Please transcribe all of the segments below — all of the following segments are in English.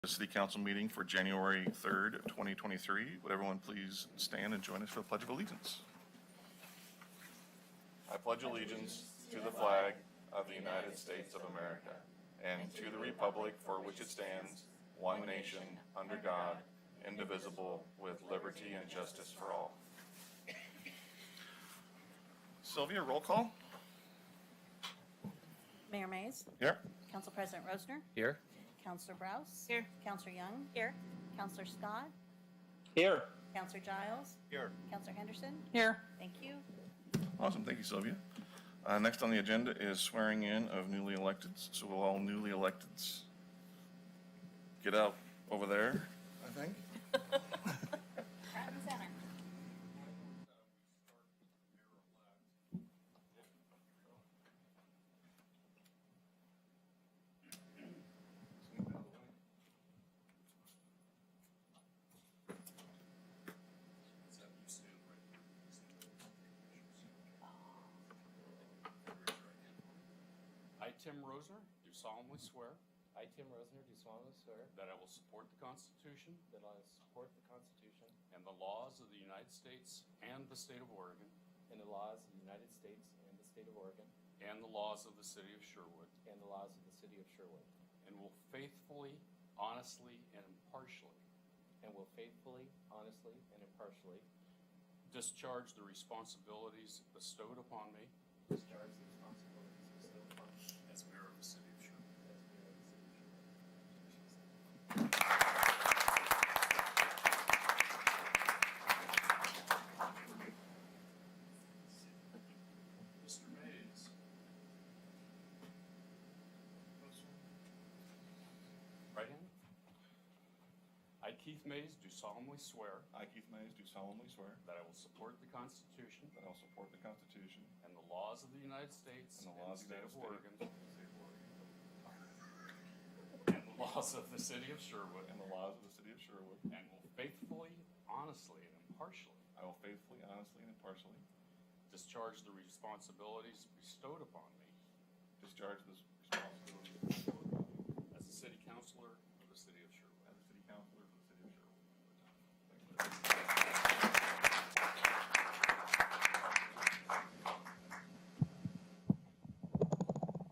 The City Council meeting for January 3rd, 2023. Would everyone please stand and join us for the Pledge of Allegiance? I pledge allegiance to the flag of the United States of America and to the republic for which it stands, one nation, under God, indivisible, with liberty and justice for all. Sylvia, roll call. Mayor Mays. Here. Council President Rosner. Here. Councilor Browse. Here. Councilor Young. Here. Councilor Scott. Here. Councilor Giles. Here. Councilor Henderson. Here. Thank you. Awesome. Thank you, Sylvia. Next on the agenda is swearing in of newly electeds. So will all newly electeds get out over there, I think. Front and center. I, Tim Rosner, do solemnly swear I, Tim Rosner, do solemnly swear that I will support the Constitution that I will support the Constitution and the laws of the United States and the state of Oregon and the laws of the United States and the state of Oregon and the laws of the city of Sherwood, and the laws of the city of Sherwood, and will faithfully, honestly, and impartially and will faithfully, honestly, and impartially discharge the responsibilities bestowed upon me discharge the responsibilities bestowed upon me as mayor of the city of Sherwood. as mayor of the city of Sherwood. Mr. Mays. Right hand. I, Keith Mays, do solemnly swear I, Keith Mays, do solemnly swear that I will support the Constitution that I will support the Constitution and the laws of the United States and the laws of the state United of Oregon States and the laws of the city of Sherwood, and the laws of the city of Sherwood. and will faithfully, honestly, and impartially I will faithfully, honestly, and impartially discharge the responsibilities bestowed upon me discharge the responsibilities as a city councilor of the city of Sherwood. as a city councilor for the city of Sherwood.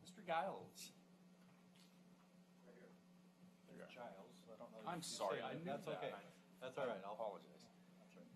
Mr. Giles. Giles, I don't know. I'm if you sorry, said I that. knew That's that. okay. That's all right, I'll apologize. That's right.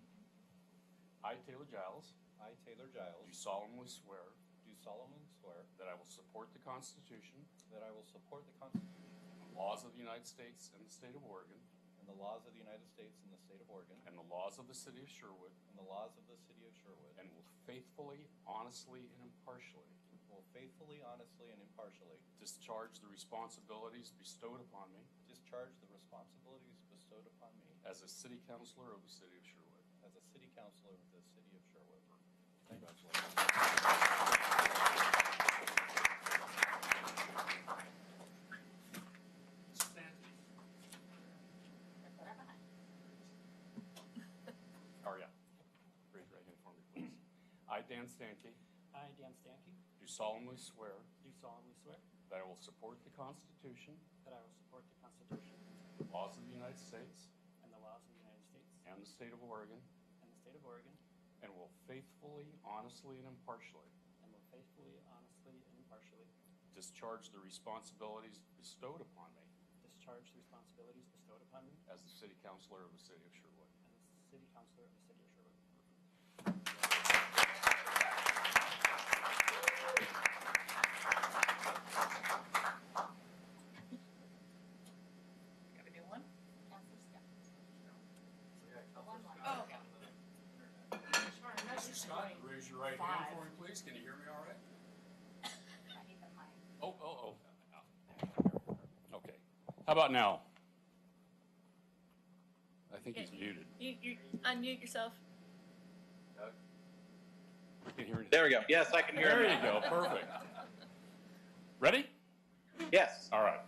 I, Taylor Giles, I, Taylor Giles, do solemnly swear do solemnly swear that I will support the Constitution that I will support the Constitution and laws of the United States and the state of Oregon and the laws of the United States and the state of Oregon and the laws of the city of Sherwood, and the laws of the city of Sherwood, and will faithfully, honestly, and impartially will faithfully, honestly, and impartially discharge the responsibilities bestowed upon me discharge the responsibilities bestowed upon me as a city councilor of the city of Sherwood. as a city councilor of the city of Sherwood. Congratulations. Oh, yeah. Raise your right hand for me, please. I, Dan Stanke, I, Dan Stanke, do solemnly swear do solemnly swear that I will support the Constitution that I will support the Constitution and laws of the United States and the laws of the United States and the state of Oregon, and the state of Oregon, and will faithfully, honestly, and impartially and will faithfully, honestly, and impartially discharge the responsibilities bestowed upon me discharge the responsibilities bestowed upon me as the city councilor of the city of Sherwood. as the city councilor of the city of Sherwood. Got a new one? Oh, Mr. Scott, raise your right hand for me, please. Can you hear me all right? Oh. Okay. How about now? I think he's muted. You unmute yourself. Can you hear me? There we go. Yes, I can hear There him you go. Perfect. Ready? Yes. All right.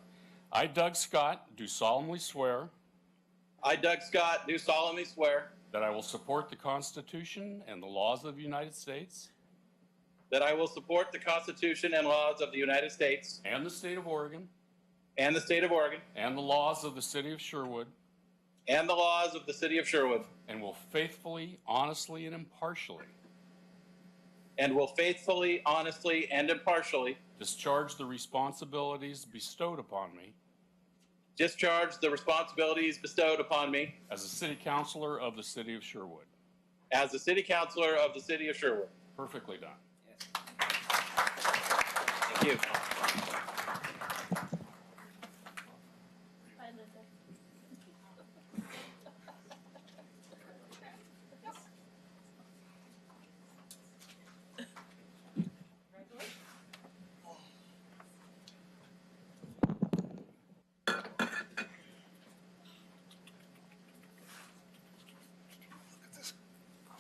I, Doug Scott, do solemnly swear I, Doug Scott, do solemnly swear that I will support the Constitution and the laws of the United States that I will support the Constitution and laws of the United States and the state of Oregon, and the state of Oregon and the laws of the city of Sherwood, and the laws of the city of Sherwood, and will faithfully, honestly, and impartially and will faithfully, honestly, and impartially discharge the responsibilities bestowed upon me discharge the responsibilities bestowed upon me as a city councilor of the city of Sherwood. as the city councilor of the city of Sherwood. Perfectly done. Thank you. Bye, Linda.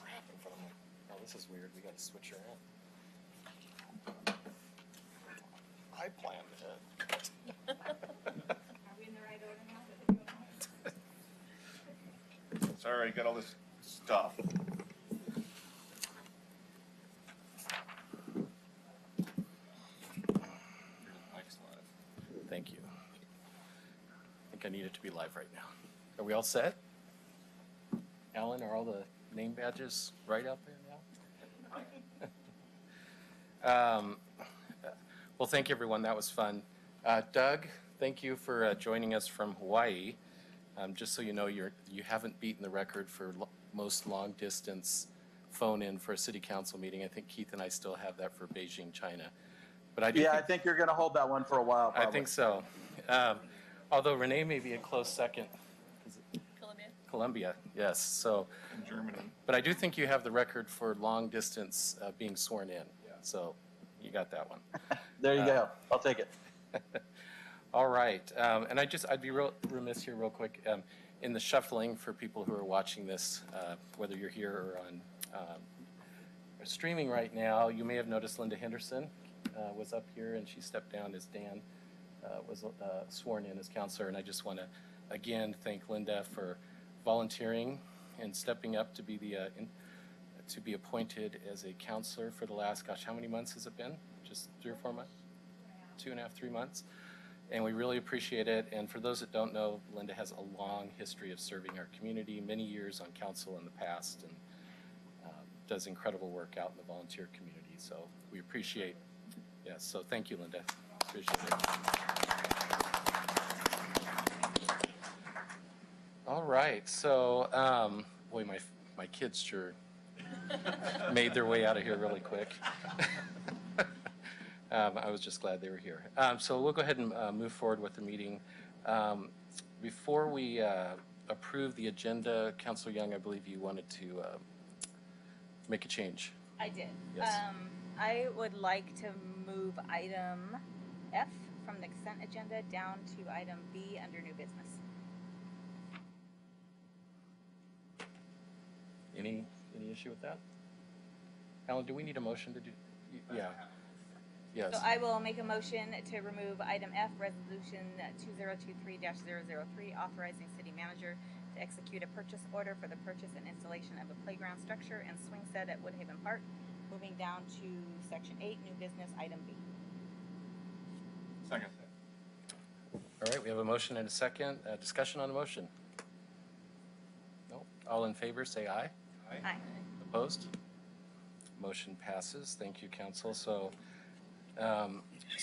Crap in front of me. Oh, this is weird. We got to switch her in. I planned it. Are we in the right order now? Sorry, I got all this stuff. Mike's live. Thank you. I think I need it to be live right now. Are we all set? Alan, are all the name badges right out there now? Well, thank you, everyone. That was fun. Doug, thank you for joining us from Hawaii. Just so you know, you haven't beaten the record for most long-distance phone-in for a city council meeting. I think Keith and I still have that for Beijing, China. But I do Yeah, I think you're going to hold that one for a while. I think so. Although Renee may be a close second. Columbia. Colombia, yes. So, In Germany. but I do think you have the record for long distance being sworn in. So you got that one. There you go. I'll take it. All right. And I'd be remiss here real quick in the shuffling for people who are watching this, whether you're here or on streaming right now. You may have noticed Linda Henderson was up here, and she stepped down as Dan was sworn in as counselor. And I just want to again thank Linda for volunteering and stepping up to be to be appointed as a counselor for the last, gosh, how many months has it been? Just 3 or 4 months? 2.5, 3 months. And we really appreciate it. And for those that don't know, Linda has a long history of serving our community, many years on council in the past, and does incredible work out in the volunteer community. So we appreciate, yes, so thank you, Linda. Appreciate it. All right, so, boy, my kids sure made their way out of here really quick. I was just glad they were here. So we'll go ahead and move forward with the meeting. Before we approve the agenda, Councilor Young, I believe you wanted to make a change. I did. Yes. I would like to move item F from the consent agenda down to item B under new business. Any issue with that? Alan, do we need a motion to do? Yeah. Yes. So I will make a motion to remove item F, resolution 2023-003, authorizing city manager to execute a purchase order for the purchase and installation of a playground structure and swing set at Woodhaven Park. Moving down to section 8, new business, item B. Second. All right, we have a motion and a second. Discussion on the motion? No? All in favor, say aye. Aye. Opposed? Motion passes. Thank you, council. So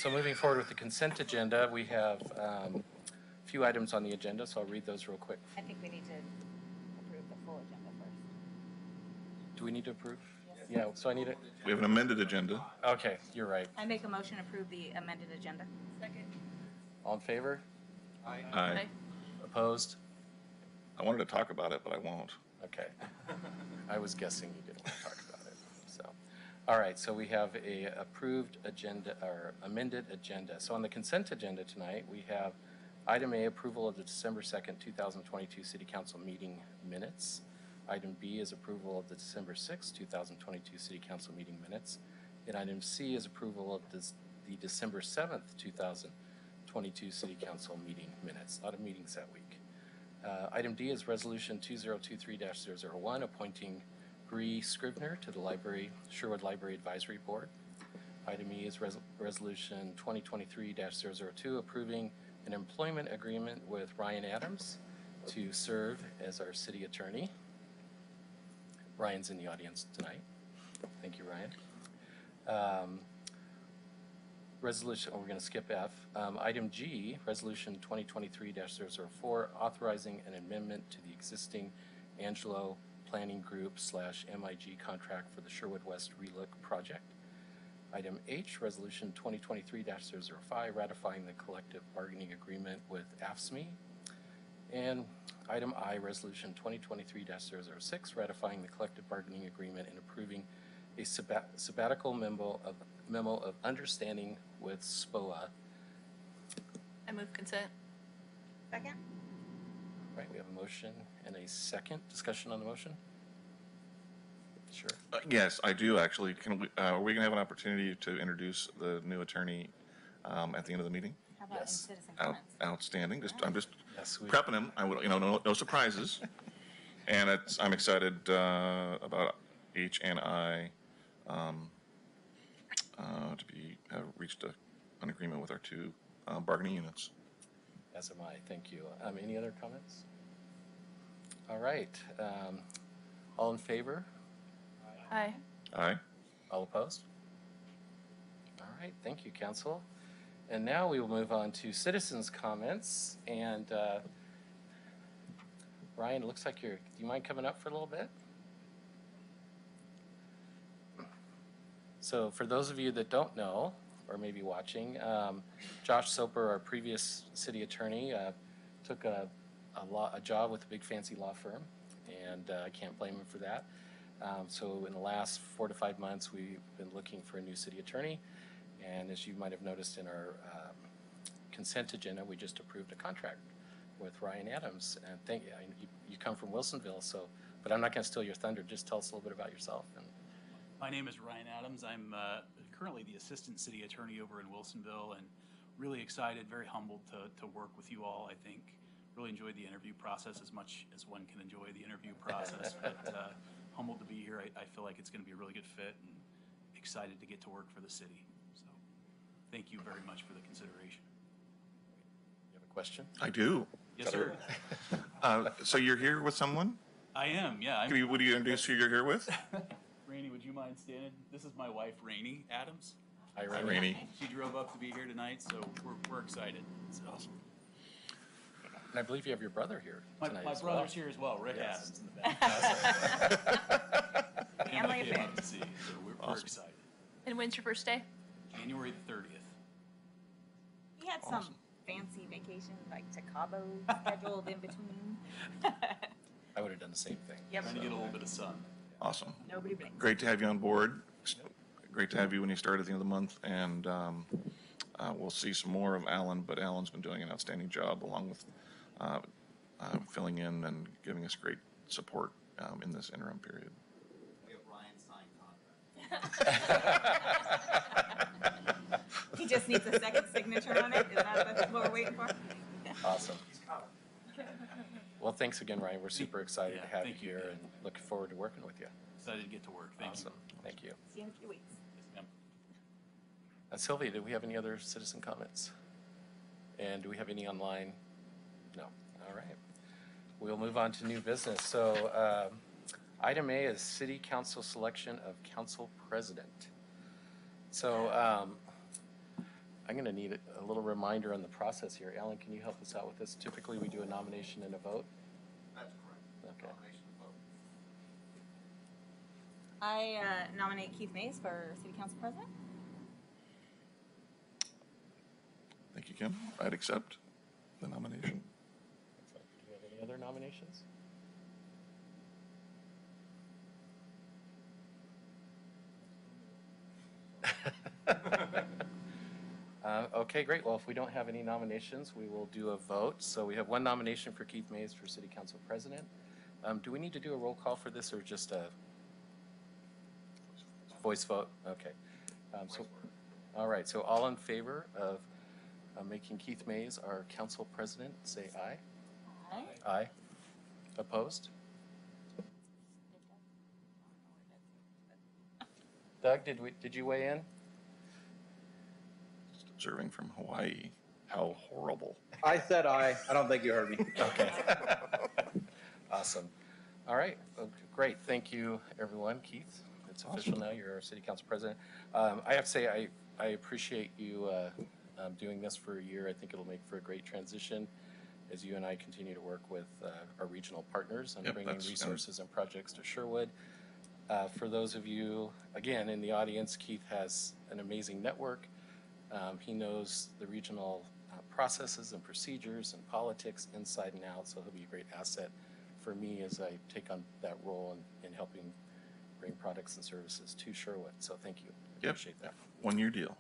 moving forward with the consent agenda, we have a few items on the agenda, so I'll read those real quick. I think we need to approve the full agenda first. Do we need to approve? Yeah, so I need it. We have an amended agenda. Okay, you're right. I make a motion to approve the amended agenda. Second. All in favor? Aye. Opposed? I wanted to talk about it, but I won't. Okay. I was guessing you didn't want to talk about it. So, all right, so we have a approved agenda or amended agenda. So on the consent agenda tonight, we have item A, approval of the December 2nd, 2022 City Council meeting minutes. Item B is approval of the December 6th, 2022 City Council meeting minutes. And item C is approval of the December 7th, 2022 City Council meeting minutes. A lot of meetings that week. Item D is resolution 2023-001, appointing Bree Scrivener to the Sherwood Library Advisory Board. Item E is resolution 2023-002, approving an employment agreement with Ryan Adams to serve as our city attorney. Ryan's in the audience tonight. Thank you, Ryan. Resolution, we're going to skip F. Item G, Resolution 2023-004, authorizing an amendment to the existing Angelo Planning Group / MIG contract for the Sherwood West Relook project. Item H, Resolution 2023-005, ratifying the collective bargaining agreement with AFSCME. And item I, Resolution 2023-006, ratifying the collective bargaining agreement and approving a sabbatical memo of understanding with SPOA. I move consent. Second? Right, we have a motion and a second. Discussion on the motion? Sure. Yes, I do actually. Are we going to have an opportunity to introduce the new attorney at the end of the meeting? How about in Yes. citizen comments? Outstanding. I'm just Yes, prepping him. I would, no surprises. And I'm excited about H and I to have reached an agreement with our two bargaining units. as am I. Thank you. Any other comments? All right. All in favor? Aye. Aye. All opposed? All right, thank you, council. And now we will move on to citizens' comments. And Ryan, it looks like do you mind coming up for a little bit? So for those of you that don't know, or maybe watching, Josh Soper, our previous city attorney, took a job with a big fancy law firm, and I can't blame him for that. So in the last 4 to 5 months, we've been looking for a new city attorney, and as you might have noticed in our consent agenda, we just approved a contract with Ryan Adams. And you come from Wilsonville, but I'm not going to steal your thunder. Just tell us a little bit about yourself. My name is Ryan Adams. I'm currently the assistant city attorney over in Wilsonville, and really excited, very humbled to work with you all. I think really enjoyed the interview process as much as one can enjoy the interview process, but humbled to be here. I feel like it's going to be a really good fit, and excited to get to work for the city. So thank you very much for the consideration. You have a question? I do. Yes, sir. So you're here with someone? I am, yeah. Would you introduce who you're here with? Rainey, would you mind standing? This is my wife, Rainey Adams. Hi, Hi, Ryan. Rainey. She drove up to be here tonight, so we're excited. It's awesome. And I believe you have your brother here tonight My as brother's well. here as well, Rick Yes. Adams in the back. Family And he came affair. out to see, so we're Awesome. excited. And when's your first day? January the 30th. He had some Awesome. fancy vacation, like to Cabo, scheduled in between. I would have done the same thing. Yep. Trying to get a little bit of sun. Awesome. Nobody blinks. Great to have you on board. Great to have you when you start at the end of the month. And we'll see some more of Alan, but Alan's been doing an outstanding job along with filling in and giving us great support in this interim period. We have Ryan signed contract. He just needs a second signature on it. Is that what we're waiting for? Awesome. Well, thanks again, Ryan. We're super excited Yeah, to have you thank you. here and looking forward to working with you. Excited to get to work. Thank Awesome. Thank you. See you in a few weeks. you. Yes, ma'am. Sylvia, do we have any other citizen comments? And do we have any online? No. All right. We'll move on to new business. So item A is city council selection of council president. So I'm going to need a little reminder on the process here. Alan, can you help us out with this? Typically, we do a nomination and a vote. That's correct. Okay. Nomination and vote. I nominate Keith Mays for city council president. Thank you, Kim. I'd accept the nomination. Do you have any other nominations? Okay, great. Well, if we don't have any nominations, we will do a vote. So we have one nomination for Keith Mays for city council president. Do we need to do a roll call for this or just a voice vote? Okay. All right, so all in favor of making Keith Mays our council president, say aye. Aye. Aye. Opposed? Doug, did you weigh in? Just observing from Hawaii. How horrible. I said aye. I don't think you heard me. Okay. Awesome. All right. Great. Thank you, everyone. Keith, it's official now. You're our city council president. I have to say, I appreciate you doing this for a year. I think it'll make for a great transition as you and I continue to work with our regional partners on bringing resources and projects to Sherwood. For those of you, again, in the audience, Keith has an amazing network. He knows the regional processes and procedures and politics inside and out, so he'll be a great asset for me as I take on that role in helping bring products and services to Sherwood. So thank you. I appreciate that. 1 year deal.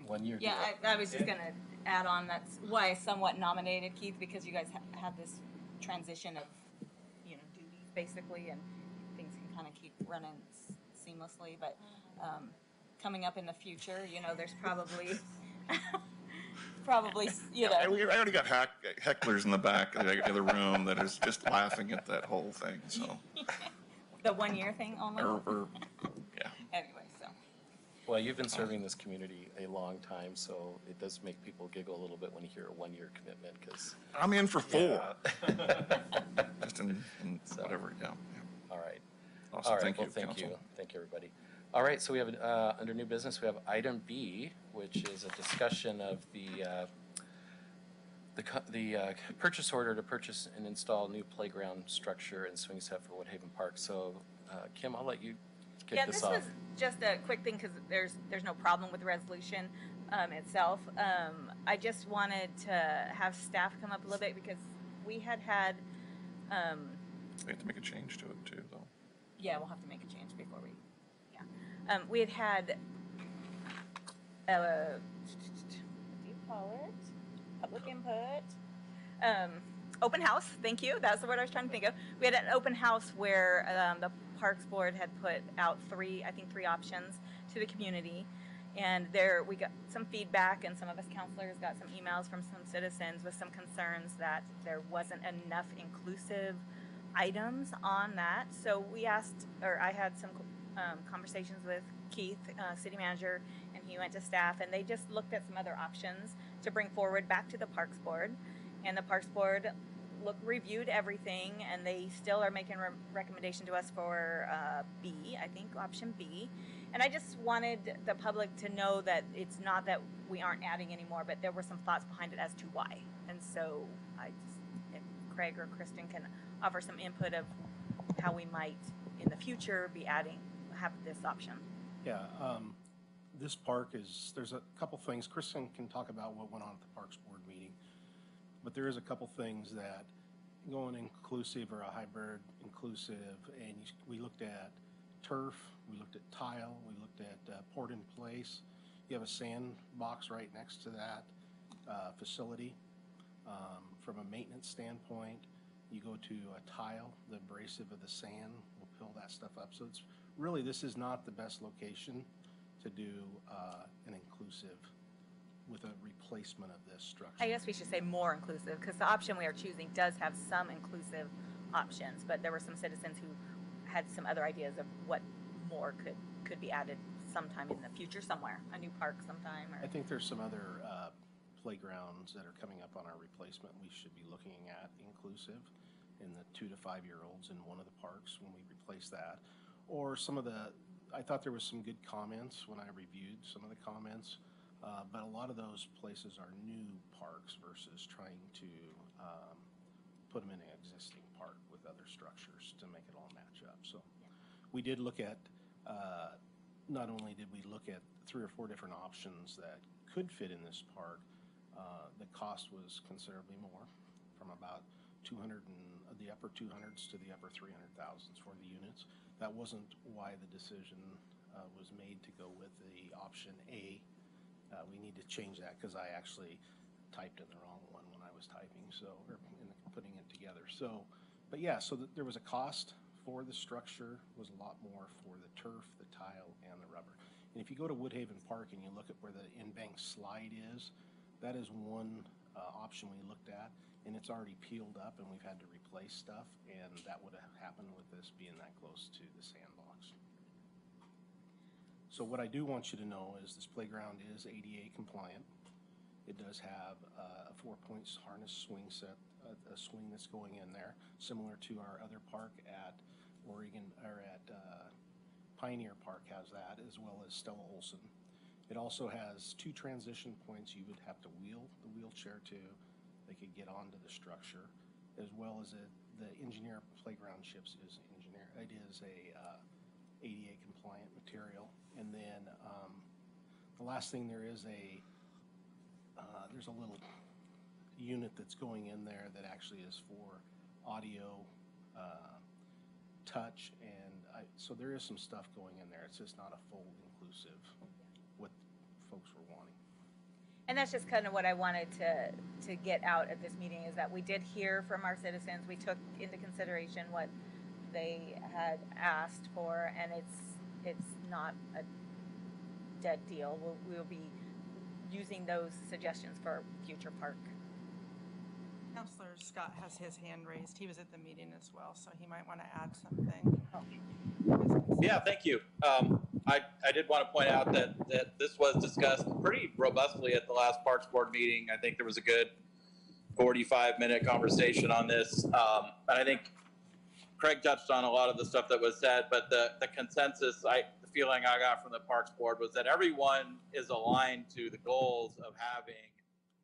1 year. Yeah, I was just gonna add on, that's why I somewhat nominated Keith, because you guys have this transition of, duties basically, and things can kind of keep running seamlessly, but coming up in the future, there's probably, I already got hecklers in the back of the other room that is just laughing at that whole thing, so. The 1 year thing only? Yeah. Anyway, so. Well, you've been serving this community a long time, so it does make people giggle a little bit when you hear a 1 year commitment, because. I'm in for 4. Yeah. Just in whatever, yeah. All right. Awesome, All right. thank you, Well, thank council. you. Thank you, everybody. All right, so we have, under new business, we have item B, which is a discussion of the purchase order to purchase and install new playground structure and swing set for Woodhaven Park. So, Kim, I'll let you kick Yeah, this this off. was just a quick thing, because there's no problem with the resolution itself. I just wanted to have staff come up a little bit, because we had, We have to make a change to it too, though. yeah, we'll have to make a change before we, we had what do you call it? Public input. Open house, thank you. That's the word I was trying to think of. We had an open house where the Parks Board had put out three options to the community. And there we got some feedback, and some of us counselors got some emails from some citizens with some concerns that there wasn't enough inclusive items on that. So we asked, or I had some conversations with Keith, city manager, and he went to staff, and they just looked at some other options to bring forward back to the Parks Board. And the Parks Board reviewed everything, and they still are making a recommendation to us for B, I think, option B. And I just wanted the public to know that it's not that we aren't adding anymore, but there were some thoughts behind it as to why. And so if Craig or Kristen can offer some input of how we might in the future be have this option. Yeah, this park there's a couple things. Kristen can talk about what went on at the Parks Board meeting, but there is a couple things that going inclusive or a hybrid inclusive, and we looked at turf, we looked at tile, we looked at poured in place. You have a sandbox right next to that facility. From a maintenance standpoint, you go to a tile, the abrasive of the sand will fill that stuff up. So it's really, this is not the best location to do an inclusive with a replacement of this structure. I guess we should say more inclusive, because the option we are choosing does have some inclusive options, but there were some citizens who had some other ideas of what more could be added sometime in the future somewhere, a new park sometime. I think there's some other playgrounds that are coming up on our replacement we should be looking at inclusive in the 2 to 5 year olds in one of the parks when we replace that. Or some of I thought there was some good comments when I reviewed some of the comments, but a lot of those places are new parks versus trying to put them in an existing park with other structures to make it all match up. So we did look at, not only did we look at 3 or 4 different options that could fit in this park, the cost was considerably more, from about the upper 200s to the upper 300,000s for the units. That wasn't why the decision was made to go with the option A. We need to change that because I actually typed in the wrong one when I was typing, or putting it together. So, but yeah, so there was a cost for the structure, was a lot more for the turf, the tile, and the rubber. And if you go to Woodhaven Park and you look at where the in-bank slide is, that is one option we looked at, and it's already peeled up and we've had to replace stuff, and that would have happened with this being that close to the sandbox. So what I do want you to know is this playground is ADA compliant. It does have a 4-point harness swing set, a swing that's going in there, similar to our other park at Oregon, or at Pioneer Park has that, as well as Stella Olson. It also has 2 transition points you would have to wheel the wheelchair to. They could get onto the structure, as well as the engineer playground chips is engineer. It is a ADA compliant material. And then the last thing, there's a little unit that's going in there that actually is for audio, touch, and so there is some stuff going in there. It's just not a full inclusive what folks were wanting. And that's just kind of what I wanted to get out at this meeting, is that we did hear from our citizens. We took into consideration what they had asked for, and it's not a dead deal. We'll be using those suggestions for future park. Councilor Scott has his hand raised. He was at the meeting as well, so he might want to add something. Yeah, thank you. I did want to point out that this was discussed pretty robustly at the last Parks Board meeting. I think there was a good 45-minute conversation on this. And I think Craig touched on a lot of the stuff that was said, but the consensus, the feeling I got from the Parks Board was that everyone is aligned to the goals of having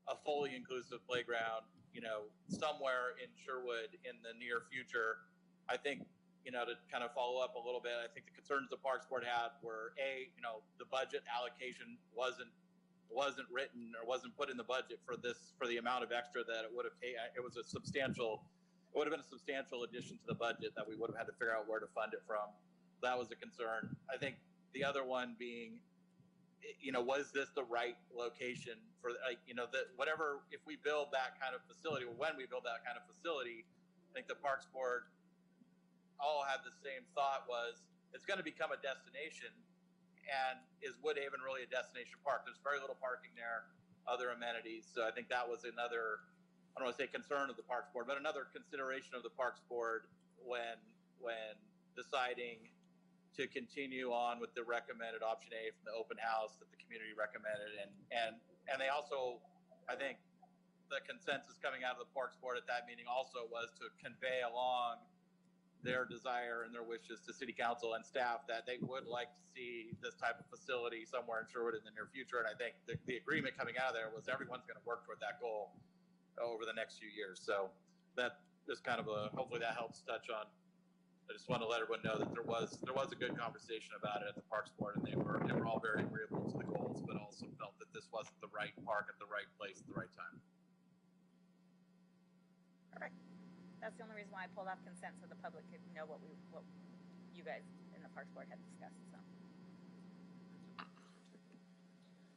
a fully inclusive playground, somewhere in Sherwood in the near future. I think, to kind of follow up a little bit, I think the concerns the Parks Board had were the budget allocation wasn't written or wasn't put in the budget for the amount of extra that it would have taken. It would have been a substantial addition to the budget that we would have had to figure out where to fund it from. That was a concern. I think the other one being, was this the right location for, whatever, if we build that kind of facility, or when we build that kind of facility, I think the Parks Board all had the same thought, was it's going to become a destination, and is Woodhaven really a destination park? There's very little parking there, other amenities. So I think that was another, I don't want to say concern of the Parks Board, but another consideration of the Parks Board when deciding to continue on with the recommended option A from the open house that the community recommended. And they also, I think the consensus coming out of the Parks Board at that meeting also was to convey along their desire and their wishes to City Council and staff that they would like to see this type of facility somewhere in Sherwood in the near future. And I think the agreement coming out of there was everyone's going to work toward that goal over the next few years. So that is kind of hopefully that helps touch on. I just want to let everyone know that there was a good conversation about it at the Parks Board, and they were all very agreeable to the goals, but also felt that this wasn't the right park at the right place at the right time. Perfect. That's the only reason why I pulled off consent, so the public could know what you guys in the Parks Board had discussed. So.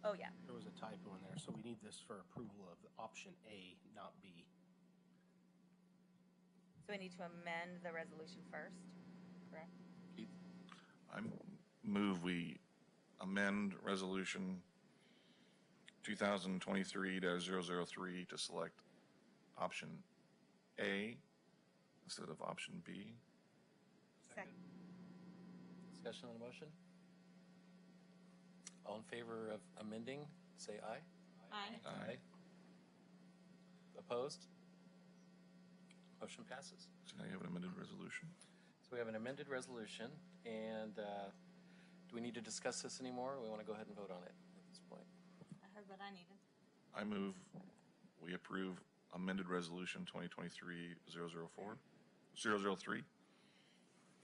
Oh yeah. There was a typo in there, so we need this for approval of option A, not B. So we need to amend the resolution first, correct? I move we amend resolution 2023-003 to select option A instead of option B. Second. Discussion on the motion? All in favor of amending, say aye. Aye. Aye. Opposed? Motion passes. So now you have an amended resolution. So we have an amended resolution, and do we need to discuss this anymore? Or we want to go ahead and vote on it at this point? I heard what I needed. I move we approve amended resolution 2023-003.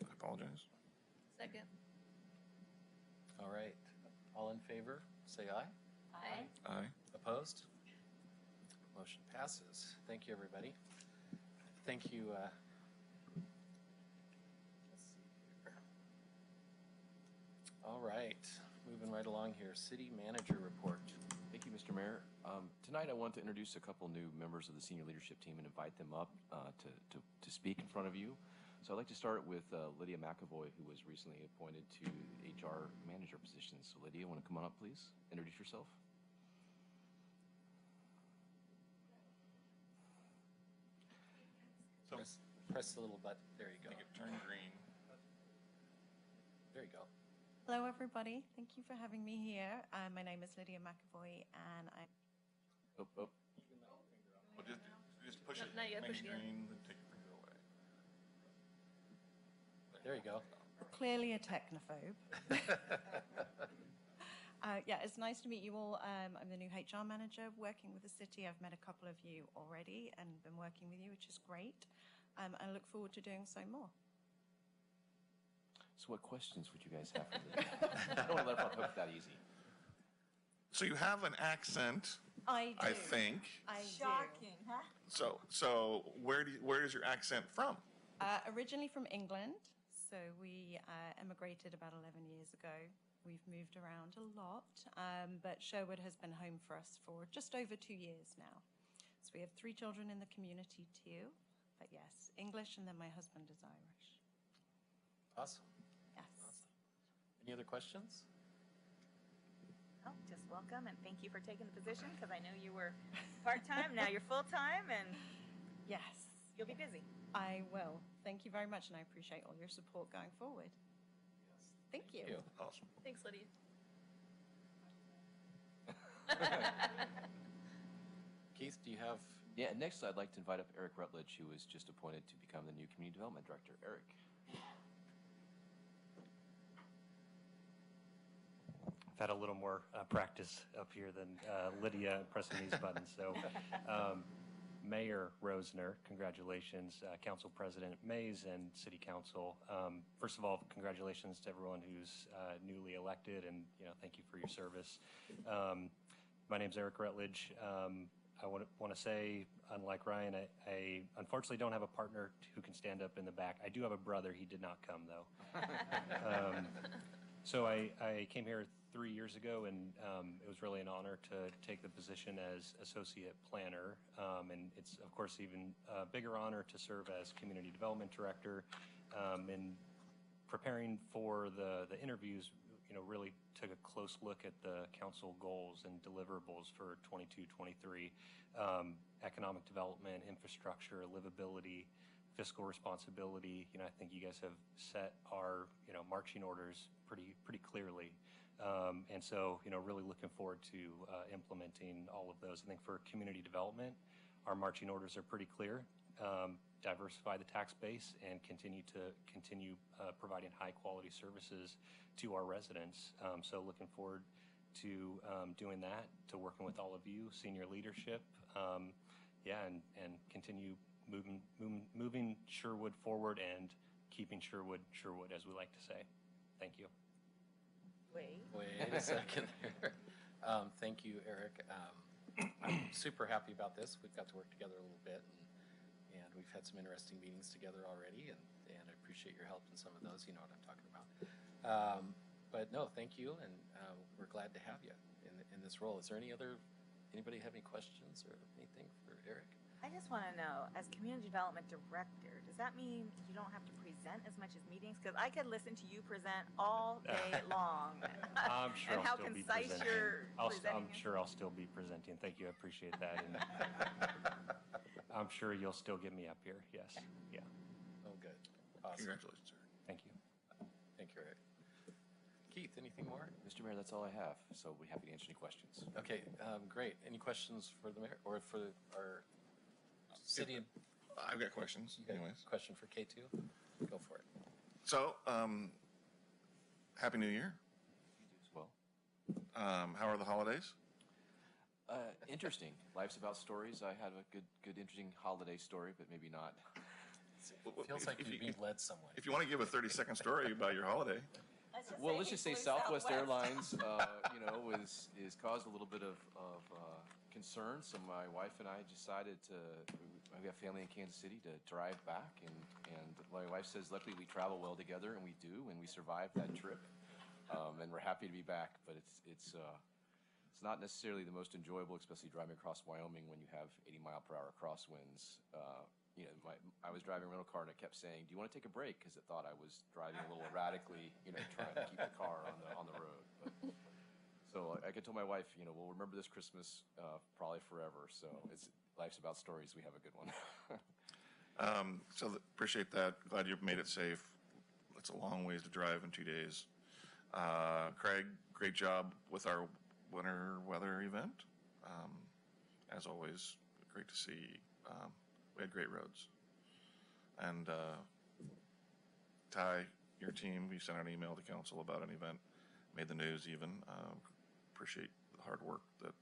I apologize. Second. All right. All in favor, say aye. Aye. Aye. Opposed? Motion passes. Thank you, everybody. Thank you. Let's see here. All right, moving right along here. City manager report. Thank you, Mr. Mayor. Tonight I want to introduce a couple new members of the senior leadership team and invite them up to speak in front of you. So I'd like to start with Lydia McAvoy, who was recently appointed to the HR manager position. So Lydia, want to come on up, please? Introduce yourself. So Press the little button. There you go. make it turn green. There you go. Hello, everybody. Thank you for having me here. My name is Lydia McAvoy, and I'm Oh, oh. Well, just push it. Not yet, make push it again. green, then take your finger away. There you go. Clearly a technophobe. Yeah, it's nice to meet you all. I'm the new HR manager working with the city. I've met a couple of you already and been working with you, which is great. I look forward to doing so more. So what questions would you guys have for me? I don't want to let it off hook that easy. So you have an accent, I do. I think. I Shocking, huh? So where is your accent from? Originally from England. So we emigrated about 11 years ago. We've moved around a lot, but Sherwood has been home for us for just over 2 years now. So we have 3 children in the community too. But yes, English, and then my husband is Irish. Awesome. Yes. Awesome. Any other questions? Oh, just welcome and thank you for taking the position because I know you were part-time, now you're full-time, and Yes, you'll be busy. I will. Thank you very much, and I appreciate all your support going forward. Thank you. Awesome. Thanks, Lydia. Keith, do you have? Yeah, next I'd like to invite up Eric Rutledge, who was just appointed to become the new Community Development Director. Eric. I've had a little more practice up here than Lydia pressing these buttons. So, Mayor Rosner, congratulations. Council President Mays and City Council. First of all, congratulations to everyone who's newly elected, and thank you for your service. My name's Eric Rutledge. I want to say, unlike Ryan, I unfortunately don't have a partner who can stand up in the back. I do have a brother. He did not come, though. So I came here 3 years ago, and it was really an honor to take the position as associate planner. And it's, of course, even a bigger honor to serve as community development director. And preparing for the interviews, really took a close look at the council goals and deliverables for 22-23. Economic development, infrastructure, livability, fiscal responsibility. I think you guys have set our marching orders pretty clearly. And so, really looking forward to implementing all of those. I think for community development, our marching orders are pretty clear. Diversify the tax base and continue providing high quality services to our residents. So looking forward to doing that, to working with all of you, senior leadership, and continue moving Sherwood forward and keeping Sherwood, as we like to say. Thank you. Wait a second there. Thank you, Eric. I'm super happy about this. We've got to work together a little bit, and we've had some interesting meetings together already, and I appreciate your help in some of those. You know what I'm talking about. But no, thank you, and we're glad to have you in this role. Is there anybody have any questions or anything for Eric? I just want to know, as community development director, does that mean you don't have to present as much as meetings? Because I could listen to you present all day long. I'm sure and I'll how still be concise presenting. you're presenting. I'm sure I'll still be presenting. Thank you. I appreciate that. And I'm sure you'll still get me up here. Yes. Yeah. Oh, good. Awesome. Congratulations, sir. Thank you. Thank you, Eric. Keith, anything more? Mr. Mayor, that's all I have, so we'll be happy to answer any questions. Okay, great. Any questions for the mayor or for our city? I've got questions. You got Anyways, a question for K2? Go for it. so Happy New Year. You do as well. How are the holidays? Interesting. Life's about stories. I had a good, interesting holiday story, but maybe not. It feels like you're being led somewhere. If you want to give a 30-second story about your holiday. Let's just say Southwest Airlines, is caused a little bit of concern. So my wife and I decided we have family in Kansas City, to drive back. And my wife says, luckily we travel well together, and we do, and we survived that trip. And we're happy to be back, but it's not necessarily the most enjoyable, especially driving across Wyoming when you have 80-mile-per-hour crosswinds. I was driving a rental car, and it kept saying, "Do you want to take a break?" Because it thought I was driving a little erratically, trying to keep the car on the road. So I could tell my wife, we'll remember this Christmas probably forever. So life's about stories. We have a good one. Appreciate that. Glad you made it safe. It's a long ways to drive in 2 days. Craig, great job with our winter weather event. as always, great to see. We had great roads. And Ty, your team, you sent out an email to council about an event, made the news even. Appreciate the hard work that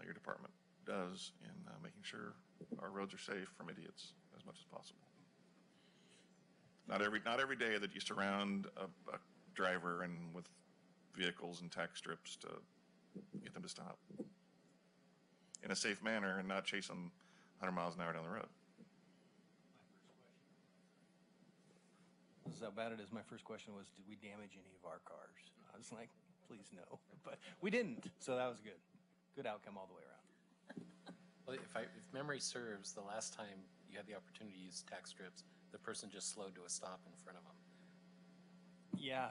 your department does in making sure our roads are safe from idiots as much as possible. Not every day that you surround a driver and with vehicles and tack strips to get them to stop in a safe manner and not chase them 100 miles an hour down the road. This is how bad it is. My first question was, did we damage any of our cars? I was like, please no. But we didn't, so that was good. Good outcome all the way around. Well, if memory serves, the last time you had the opportunity to use tack strips, the person just slowed to a stop in front of them. Yeah,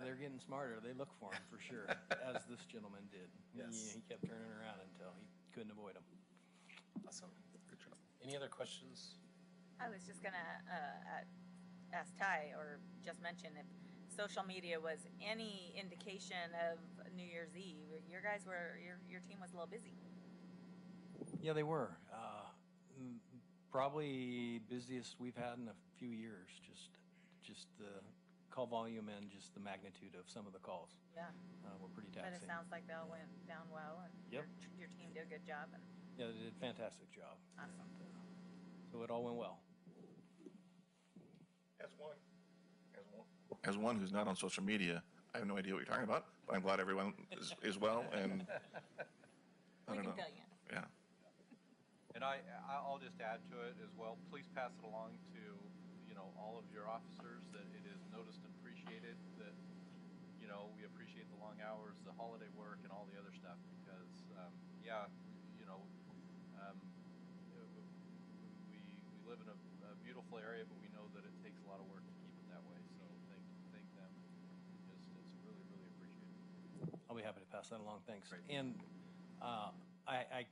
they're getting smarter. They look for him for sure, as this gentleman did. Yes. He kept turning around until he couldn't avoid him. Awesome. Good job. Any other questions? I was just gonna ask Ty, or just mention, if social media was any indication of New Year's Eve. Your team was a little busy. Yeah, they were. Probably busiest we've had in a few years. Just the call volume and just the magnitude of some of the calls. Yeah. Were pretty But taxing. it sounds like they all went down well, and Yep. your team did a good job. And Yeah, they did a fantastic job. awesome. So it all went well. As one who's not on social media, I have no idea what you're talking about, but I'm glad everyone is well, and I We don't can know. fill you in. Yeah. And I'll just add to it as well. Please pass it along to, all of your officers that it is noticed and appreciated that, we appreciate the long hours, the holiday work, and all the other stuff because, we live in a beautiful area, but we know that it takes a lot of work to keep it that way. So thank them. It's really, really appreciated. I'll be happy to pass that along. Thanks. And I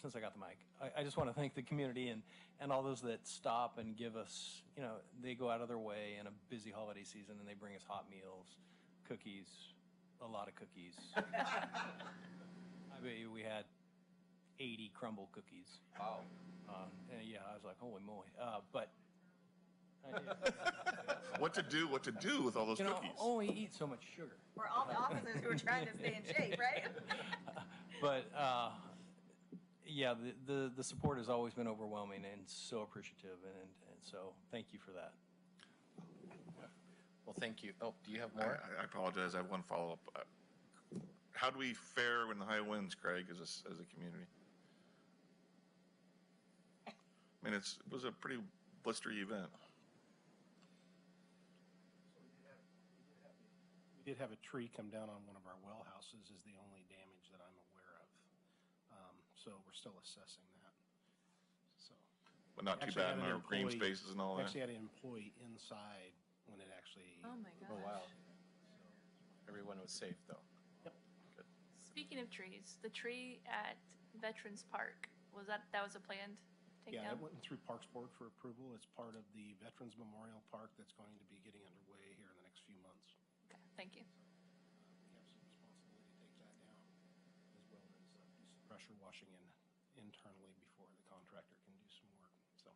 since I got the mic, I just want to thank the community and all those that stop and give us, they go out of their way in a busy holiday season and they bring us hot meals, cookies, a lot of cookies. I bet you we had 80 crumble cookies. Wow. And yeah, I was like, holy moly. But What to do with all those cookies? Only eat so much sugar. We're all the officers who are trying to stay in shape, right? But yeah, the support has always been overwhelming and so appreciative, and so thank you for that. Well, thank you. Oh, do you have more? I apologize. I have one follow-up. How do we fare in the high winds, Craig, as a community? I mean, it was a pretty blistery event. We did have a tree come down on one of our well houses is the only damage that I'm aware of. So we're still assessing that. So, But not too actually bad had in an our green employee- spaces and all that. Actually had an employee inside when it actually. Oh my gosh. Oh, wow. Everyone was safe, though. Yep. Good. Speaking of trees, the tree at Veterans Park, was that was a planned Yeah, takedown? it went through Parks Board for approval. It's part of the Veterans Memorial Park that's going to be getting underway here in the next few months. Okay, thank you. We have some responsibility to take that down, as well as do some pressure washing internally before the contractor can do some work, so.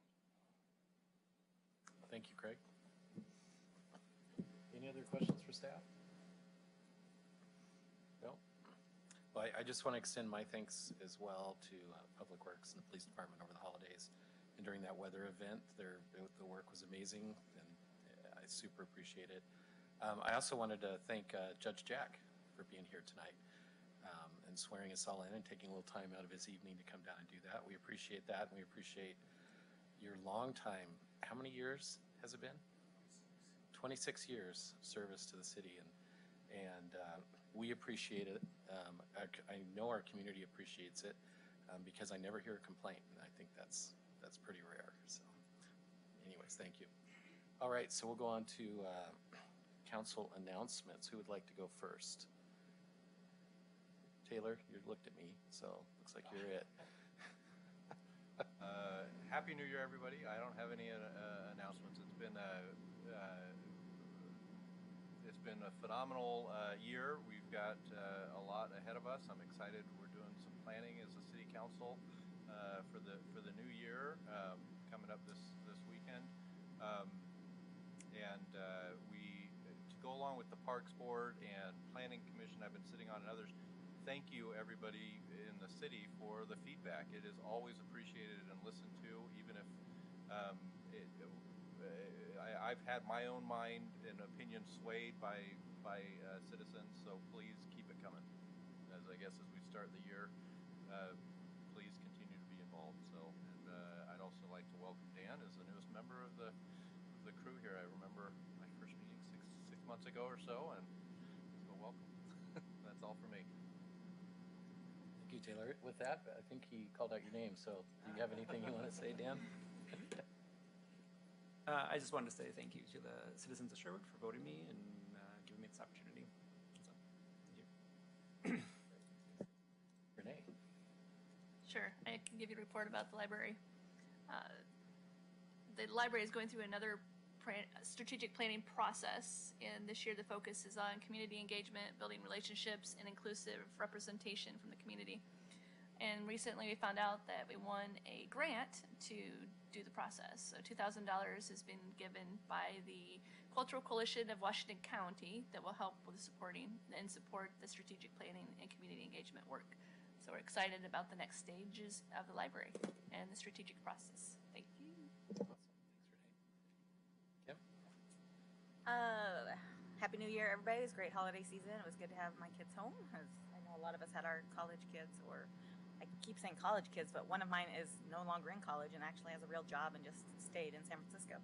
Thank you, Craig. Any other questions for staff? No? Well, I just want to extend my thanks as well to Public Works and the Police Department over the holidays. And during that weather event, the work was amazing, and I super appreciate it. I also wanted to thank Judge Jack for being here tonight and swearing us all in and taking a little time out of his evening to come down and do that. We appreciate that, and we appreciate your long time. How many years has it been? 26 years service to the city, and we appreciate it. I know our community appreciates it because I never hear a complaint, and I think that's pretty rare. So, anyways, thank you. All right, so we'll go on to council announcements. Who would like to go first? Taylor, you looked at me, so looks like you're it. Happy New Year, everybody. I don't have any announcements. It's been a phenomenal year. We've got a lot ahead of us. I'm excited. We're doing some planning as a city council for the new year coming up this weekend. We to go along with the Parks Board and Planning Commission I've been sitting on and others. Thank you everybody in the city for the feedback. It is always appreciated and listened to, even if I've had my own mind and opinion swayed by citizens. So please keep it coming. As I guess as we start the year, please continue to be involved. So, and I'd also like to welcome Dan as the newest member of the crew here. I remember my first meeting six months ago or so, and so welcome. That's all for me. Thank you, Taylor. With that, I think he called out your name. So do you have anything you want to say, Dan? I just wanted to say thank you to the citizens of Sherwood for voting me and giving me this opportunity. So, thank you. Renee. Sure, I can give you a report about the library. The library is going through another strategic planning process, and this year the focus is on community engagement, building relationships, and inclusive representation from the community. And recently we found out that we won a grant to do the process. So $2,000 has been given by the Cultural Coalition of Washington County that will help with support the strategic planning and community engagement work. So we're excited about the next stages of the library and the strategic process. Thank you. Kim? Happy New Year, everybody. It was a great holiday season. It was good to have my kids home, as I know a lot of us had our college kids, or I keep saying college kids, but one of mine is no longer in college and actually has a real job and just stayed in San Francisco.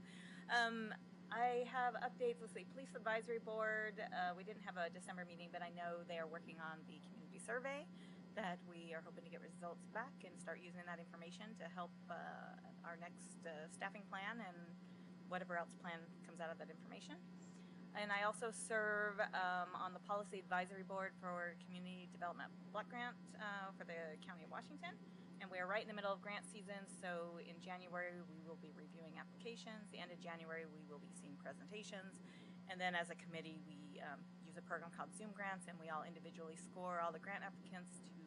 I have updates. Let's see, Police Advisory Board. We didn't have a December meeting, but I know they are working on the community survey that we are hoping to get results back and start using that information to help our next staffing plan and whatever else plan comes out of that information. And I also serve on the Policy Advisory Board for Community Development Block Grant for the County of Washington. And we are right in the middle of grant season, so in January we will be reviewing applications. The end of January we will be seeing presentations. And then as a committee we use a program called Zoom Grants, and we all individually score all the grant applicants to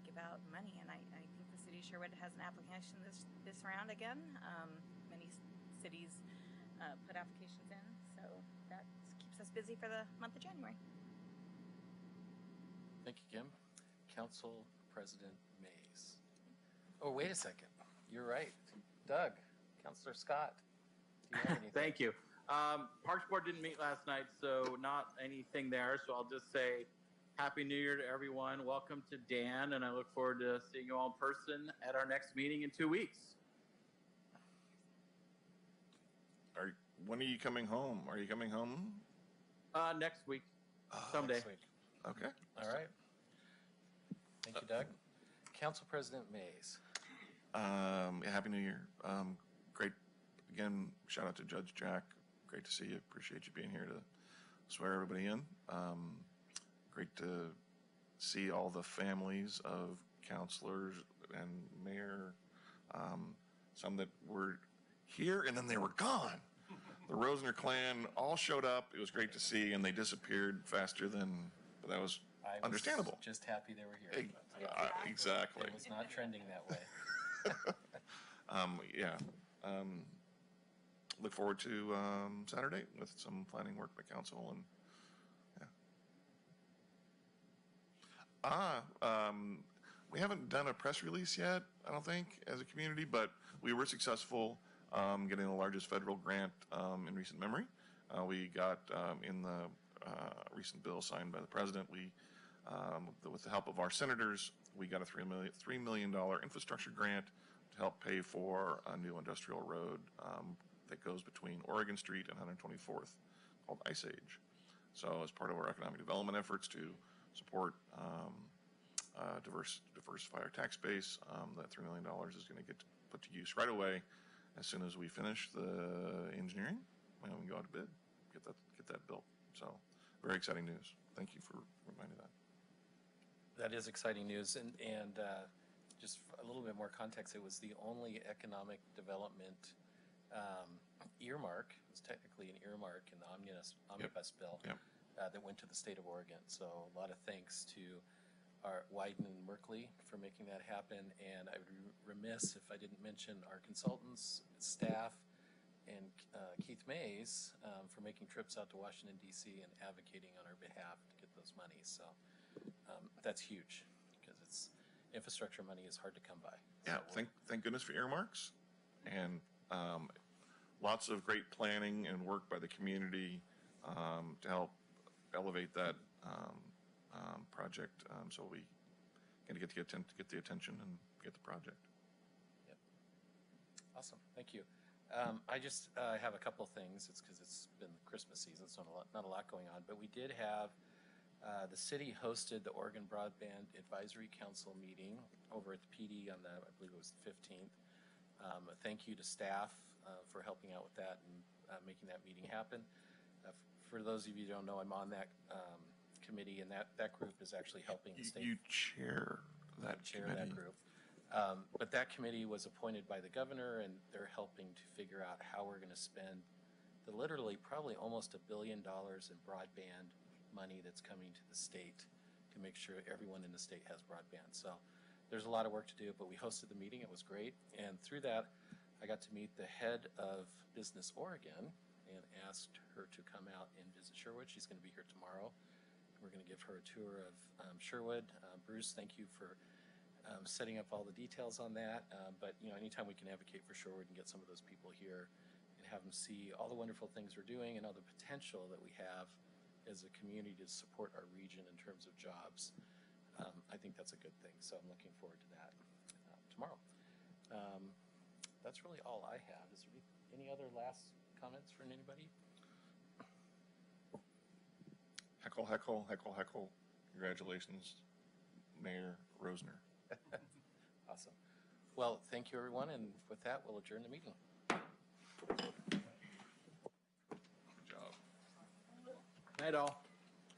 give out money. And I think the city of Sherwood has an application this round again. Many cities put applications in, so that keeps us busy for the month of January. Thank you, Kim. Council President Mays. Oh, wait a second. You're right. Doug, Councilor Scott. Do you have anything? Thank you. Parks Board didn't meet last night, so not anything there. So I'll just say Happy New Year to everyone. Welcome to Dan, and I look forward to seeing you all in person at our next meeting in 2 weeks. When are you coming home? Are you coming home? Next week. Someday. Next week. Okay. All right. Thank you, Doug. Council President Mays. Happy New Year. Great. Again, shout out to Judge Jack. Great to see you. Appreciate you being here to swear everybody in. Great to see all the families of counselors and mayor. Some that were here and then they were gone. The Rosner clan all showed up. It was great to see, and they disappeared faster than, but that was understandable. Just happy they were here. Exactly. It was not trending that way. Look forward to Saturday with some planning work by council, and we haven't done a press release yet, I don't think, as a community, but we were successful getting the largest federal grant in recent memory. We got in the recent bill signed by the president, with the help of our senators, we got a $3 million infrastructure grant to help pay for a new industrial road that goes between Oregon Street and 124th called Ice Age. So as part of our economic development efforts to support diversify our tax base, that $3 million is going to get put to use right away as soon as we finish the engineering, and we can go out to bid, get that built. So very exciting news. Thank you for reminding that. That is exciting news, and just a little bit more context. It was the only economic development earmark. It was technically an earmark in the omnibus bill that went to the state of Oregon. So a lot of thanks to our Wyden and Merkley for making that happen. And I would be remiss if I didn't mention our consultants, staff, and Keith Mays for making trips out to Washington, D.C. and advocating on our behalf to get those monies. So that's huge because it's infrastructure money is hard to come by. Yeah, So thank goodness for earmarks, and lots of great planning and work by the community to help elevate that project. So we going to get the attention and get the project. Yep. Awesome. Thank you. I just have a couple of things. It's because it's been Christmas season, so not a lot going on. But we did have the city hosted the Oregon Broadband Advisory Council meeting over at the PD on the, I believe it was the 15th. Thank you to staff for helping out with that and making that meeting happen. For those of you who don't know, I'm on that committee, and that group is actually helping the state. You chair that committee. Group. But that committee was appointed by the governor, and they're helping to figure out how we're going to spend the literally probably almost $1 billion in broadband money that's coming to the state to make sure everyone in the state has broadband. So there's a lot of work to do, but we hosted the meeting. It was great. And through that, I got to meet the head of Business Oregon and asked her to come out and visit Sherwood. She's going to be here tomorrow. We're going to give her a tour of Sherwood. Bruce, thank you for setting up all the details on that. But anytime we can advocate for Sherwood and get some of those people here and have them see all the wonderful things we're doing and all the potential that we have as a community to support our region in terms of jobs, I think that's a good thing. So I'm looking forward to that tomorrow. That's really all I have. Is there any other last comments from anybody? Heckle, heckle, heckle, heckle. Congratulations, Mayor Rosner. Awesome. Well, thank you, everyone. And with that, we'll adjourn the meeting. Good job. Night all.